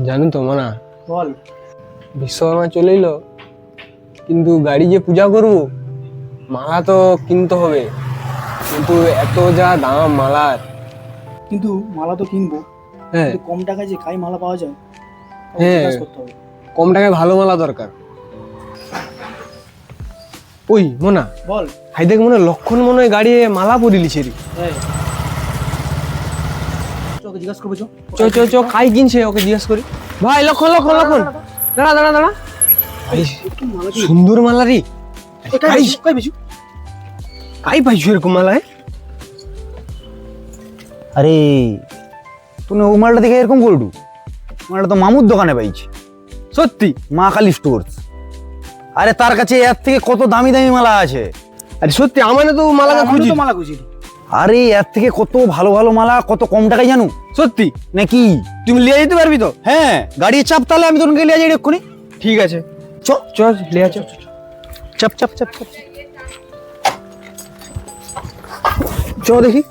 জানো তো মানা, বল। বিশ্বকর্মা চলে এলো, কিন্তু গাড়ি যে পূজা করব মালা তো কিনতে হবে, কিন্তু এত যা দাম মালার। কিন্তু মালা তো কিনবো, হ্যাঁ কিন্তু কম টাকায় যে খাই মালা পাওয়া যায় হ্যাঁ, কাজ করতে হবে। কম টাকায় ভালো মালা দরকার। ওই মোনা, বল। হাই দেখ মনে হয় লক্ষণ মনে হয় গাড়ি মালা পরিলিছে রে। হ্যাঁ, ওকে জিজ্ঞাসা করবো। চ চ চ, কাই কিনছে ওকে জিজ্ঞাসা করি। ভাই লক্ষণ লক্ষণ লক্ষণ, দাঁড়া দাঁড়া দাঁড়া। ভাই সুন্দর মালা রে। কাই পাইছো এরকম মালা? আরে তুমি ও মালটা দেখে এরকম করলু? মালটা তো মামুর দোকানে পাইছি। সত্যি? মা কালী স্টোর্স। আরে তার কাছে এর থেকে কত দামি দামি মালা আছে। আরে সত্যি? আমার তো মালা খুঁজি। মালা খুঁজি। আরে এর থেকে কত ভালো ভালো মালা, কত কম টাকায় জানো? সত্যি নাকি? তুমি লিয়ে যেতে পারবি তো? হ্যাঁ, গাড়ির চাপ, তাহলে আমি তোকে লিয়ে যাই এক্ষুনি। ঠিক আছে, চ চ লিয়ে চ। চাপ চাপ চাপ চাপ চ দেখি।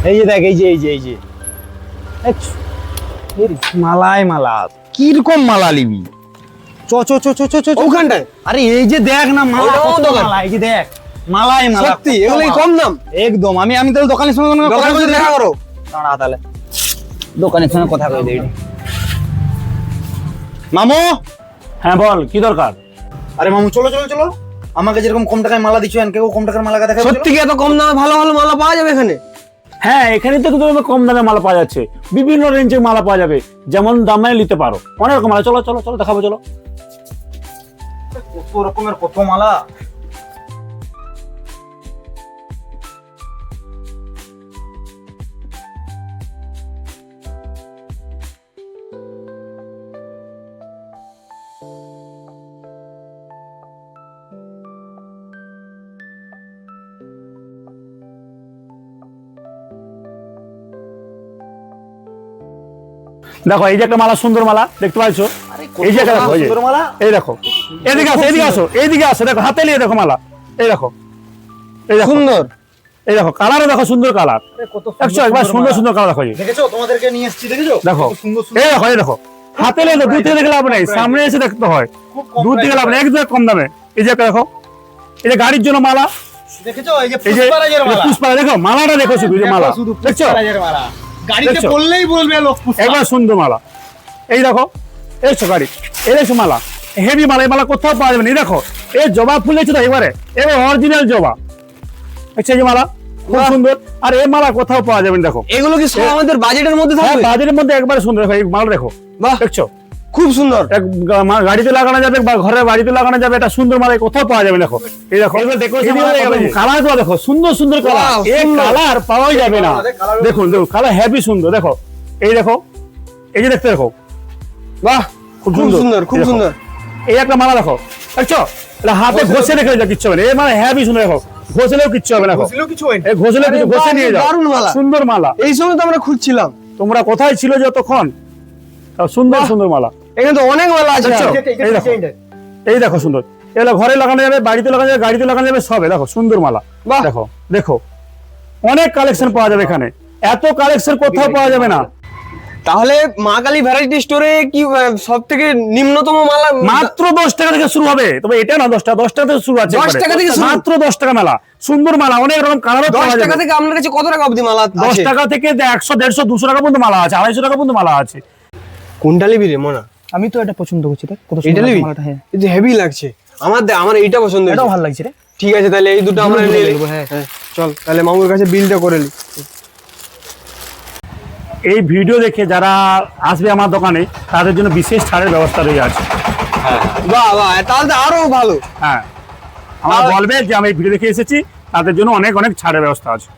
এই যে দেখ, এই যে এই যে এই যে মালায় মালা, কিরকম মালা নিবি? চ চ চ চ চ চ ওখানটায়? আরে এই যে দেখ না মালা, ওটাও কত দোকান। মালা, এই যে দেখ মালায় মালা। সত্যি এগুলো কম দাম? একদম। আমি আমি তাহলে দোকানের সঙ্গে দোকানের সাথে দেখা করো। দাঁড়া, তাহলে দোকানের সঙ্গে কথা কই দেই। মামু। হ্যাঁ বল, কি দরকার? আরে মামু, চলো চলো চলো, আমাকে যেরকম কম টাকায় মালা দিচ্ছ, কেউ কম টাকার মালা দেখা। সত্যি কি এত কম দামে ভালো ভালো মালা পাওয়া যাবে এখানে? হ্যাঁ, এখানে তো তুমি কম দামে মালা পাওয়া যাচ্ছে, বিভিন্ন রেঞ্জের মালা পাওয়া যাবে, যেমন দামে নিতে পারো, অনেক রকম মালা। চলো চলো চলো দেখাবো, চলো। কত রকমের কত মালা। দেখো, এই যে একটা মালা, সুন্দর মালা দেখতে পাচ্ছো। এই যে একটা দেখো, এই যে সুন্দর মালা। এই দেখো, এদিকে আসো এদিকে আসো এইদিকে আসো, দেখো হাতে নিয়ে দেখো মালা, এই দেখো, এই দেখো সুন্দর। এই দেখো কালারও দেখো, সুন্দর কালার। দেখছো একবার সুন্দর সুন্দর কালার দেখো। দেখেছো, তোমাদেরকে নিয়ে এসেছি, দেখেছো? দেখো কত সুন্দর এই দেখো, এই দেখো হাতে নিয়ে দূর থেকে দেখলে লাভ নেই, সামনে এসে দেখতে হয়। দূর থেকে লাভ নেই, একদম কম দামে। এই যে একটা দেখো, এই যে গাড়ির জন্য মালা, দেখেছো? এই যে এই যে পুষ্পারাজের মালা। পুষ্পারাজ, দেখো মালাটা দেখো, শুধু এই যে মালা শুধু দেখছো, পুষ্পারাজের মালা। গাড়িতে দেখছো? বললেই বলবে লোক পুষ্পা। একবার সুন্দর মালা। এই দেখো, এইসব গাড়ি, এইসব মালা, হেভি মালা। এই মালা কোথাও পাওয়া যাবে না। এই দেখো, এই জবা ফুল দেখছো তো, এবারে এবার অরিজিনাল জবা। আচ্ছা, এই যে মালা খুব সুন্দর, আর এই মালা কোথাও পাওয়া যাবে না। দেখো এগুলো কি সব আমাদের বাজেটের মধ্যে হ্যাঁ, থাকবে? বাজারের মধ্যে একবারে সুন্দর। দেখো এই মালা দেখো, বাহ, দেখছো খুব সুন্দর। এক গাড়িতে লাগানো যাবে বা ঘরের বাড়িতে লাগানো যাবে, এটা সুন্দর মালা কোথাও পাওয়া যাবে না। দেখো এই দেখো কালার গুলো দেখো, সুন্দর সুন্দর কালার, Wow, এই সুন্দর। কালার পাওয়াই যাবে না। দেখুন দেখুন কালার হেভি সুন্দর। দেখো এই দেখো, এই যে দেখতে দেখো, বাহ, খুব খুব সুন্দর এই খুব দেখো। সুন্দর। এই একটা মালা দেখো, দেখছো এটা হাতে ঘষে রেখে যা, কিচ্ছু হবে না। এই মালা হেভি সুন্দর। দেখো ঘষলেও কিচ্ছু হবে না। দেখো কিছু হয় না। এই ঘষলেও আরে কিছু, ঘষে বাহ, নিয়ে যাও, দারুণ মালা। সুন্দর মালা। এই সময় তো আমরা খুঁজছিলাম। তোমরা কোথায় ছিল যতক্ষণ? তাও সুন্দর সুন্দর মালা এখানে তো অনেক মালা আছে। দেখছো? এই দেখো, এই দেখো সুন্দর। এগুলো ঘরে লাগানো যাবে, বাড়িতে লাগানো যাবে, গাড়িতে লাগানো যাবে, সবে দেখো সুন্দর মালা। বাহ। দেখো দেখো, অনেক কালেকশন পাওয়া যাবে এখানে, এত কালেকশন কোথাও পাওয়া যাবে না। তাহলে মা কালী ভ্যারাইটি স্টোরে কি সব থেকে নিম্নতম মালা মাত্র 10 টাকা থেকে শুরু হবে। তবে এটা না, 10 টাকা থেকে শুরু আছে। 10 টাকা থেকে শুরু? মাত্র 10 টাকা মেলা, সুন্দর মালা, অনেক রকম কালারও 10 পাওয়া টাকা যাবে। থেকে আপনার কাছে কত টাকা অবধি মালা 10 আছে? টাকা থেকে 100, 150, 200 টাকা পর্যন্ত মালা আছে, 250 টাকা পর্যন্ত মালা আছে। কোনটা নিবি রে মোনা? আমি তো এটা পছন্দ করছি, দেখ কত এটা সুন্দর নিবি? মালাটা। হ্যাঁ, এই যে হেভি লাগছে আমার এইটা পছন্দ এটাও হয়েছে। ভালো লাগছে রে। ঠিক আছে, তাহলে এই দুটো আমরা দুটো নিয়ে নেবো, হ্যাঁ। হ্যাঁ, চল তাহলে মামুর কাছে বিলটা করে নি। এই ভিডিও দেখে যারা আসবে আমার দোকানে, তাদের জন্য বিশেষ ছাড়ের ব্যবস্থা রয়ে আছে। বাহ বাহ, তাহলে তো আরো ভালো। হ্যাঁ, আমার বলবে যে আমি এই ভিডিও দেখে এসেছি, তাদের জন্য অনেক অনেক ছাড়ের ব্যবস্থা আছে।